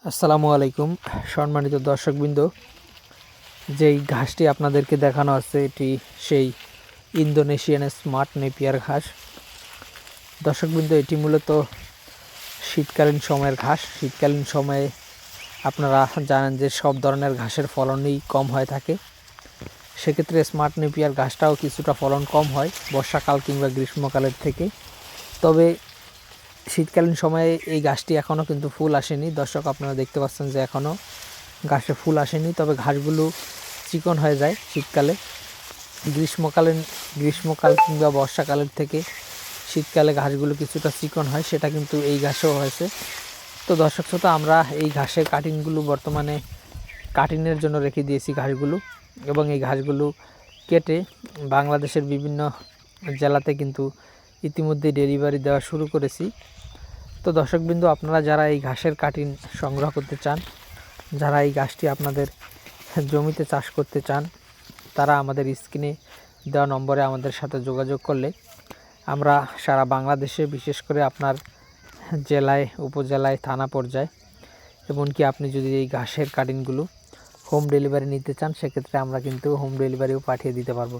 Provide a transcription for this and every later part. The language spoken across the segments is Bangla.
আসসালামু আলাইকুম সম্মানিত দর্শকবৃন্দ, যেই ঘাসটি আপনাদেরকে দেখানো আছে এটি সেই ইন্দোনেশিয়ান স্মার্ট নেপিয়ার ঘাস। দর্শকবৃন্দ, এটি মূলত শীতকালীন সময়ের ঘাস। শীতকালীন সময়ে আপনারা জানেন যে সব ধরনের ঘাসের ফলনই কম হয়ে থাকে, সেক্ষেত্রে স্মার্ট নেপিয়ার ঘাসটাও কিছুটা ফলন কম হয় বর্ষাকাল কিংবা গ্রীষ্মকালের থেকে। তবে শীতকালীন সময়ে এই গাছটি এখনও কিন্তু ফুল আসেনি। দর্শক, আপনারা দেখতে পাচ্ছেন যে এখনও গাছে ফুল আসেনি, তবে ঘাসগুলো চিকন হয়ে যায় শীতকালে। গ্রীষ্মকাল কিংবা বর্ষাকালের থেকে শীতকালে ঘাসগুলো কিছুটা চিকন হয়, সেটা কিন্তু এই ঘাসেও হয়েছে। তো দর্শক শ্রোতা, আমরা এই ঘাসের কাটিংগুলো বর্তমানে কাটিংয়ের জন্য রেখে দিয়েছি ঘাসগুলো, এবং এই ঘাসগুলো কেটে বাংলাদেশের বিভিন্ন জেলাতে কিন্তু ইতিমধ্যে ডেলিভারি দেওয়া শুরু করেছি। তো দর্শকবৃন্দ, আপনারা যারা এই ঘাসের কাটিং সংগ্রহ করতে চান, যারা এই ঘাসটি আপনাদের জমিতে চাষ করতে চান, তারা আমাদের স্ক্রিনে দেওয়া নম্বরে আমাদের সাথে যোগাযোগ করলে আমরা সারা বাংলাদেশে, বিশেষ করে আপনার জেলায়, উপজেলায়, থানা পর্যায়ে, এমনকি আপনি যদি এই ঘাসের কাটিংগুলো হোম ডেলিভারি নিতে চান, সেক্ষেত্রে আমরা কিন্তু হোম ডেলিভারিও পাঠিয়ে দিতে পারবো।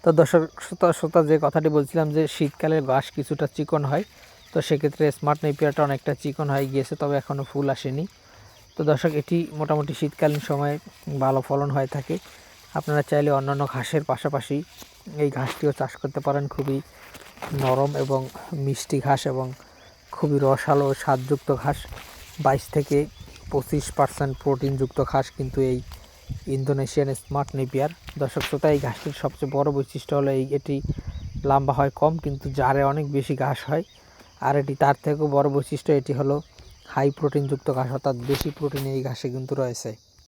তো দর্শক শ্রোতা, যে কথাটি বলছিলাম যে শীতকালে ঘাস কিছুটা চিকন হয়, তো সেক্ষেত্রে স্মার্ট নেপিয়ারটা অনেকটা চিকন হয়ে গিয়েছে, তবে এখনও ফুল আসেনি। তো দর্শক, এটি মোটামুটি শীতকালীন সময়ে ভালো ফলন হয়ে থাকে। আপনারা চাইলে অন্যান্য ঘাসের পাশাপাশি এই ঘাসটিও চাষ করতে পারেন। খুবই নরম এবং মিষ্টি ঘাস এবং খুবই রসালো ও স্বাদযুক্ত ঘাস। 22 থেকে 25% প্রোটিনযুক্ত ঘাস কিন্তু এই ইন্দোনেশিয়ান স্মার্ট নেপিয়ার। দর্শক শ্রোতা, এই ঘাসটির সবচেয়ে বড় বৈশিষ্ট্য হলো এটি লম্বা হয় কম, কিন্তু জারে অনেক বেশি ঘাস হয়। আর এটি তার থেকেও বড় বৈশিষ্ট্য, এটি হলো হাই প্রোটিনযুক্ত ঘাস, অর্থাৎ বেশি প্রোটিন এই ঘাসে কিন্তু রয়েছে।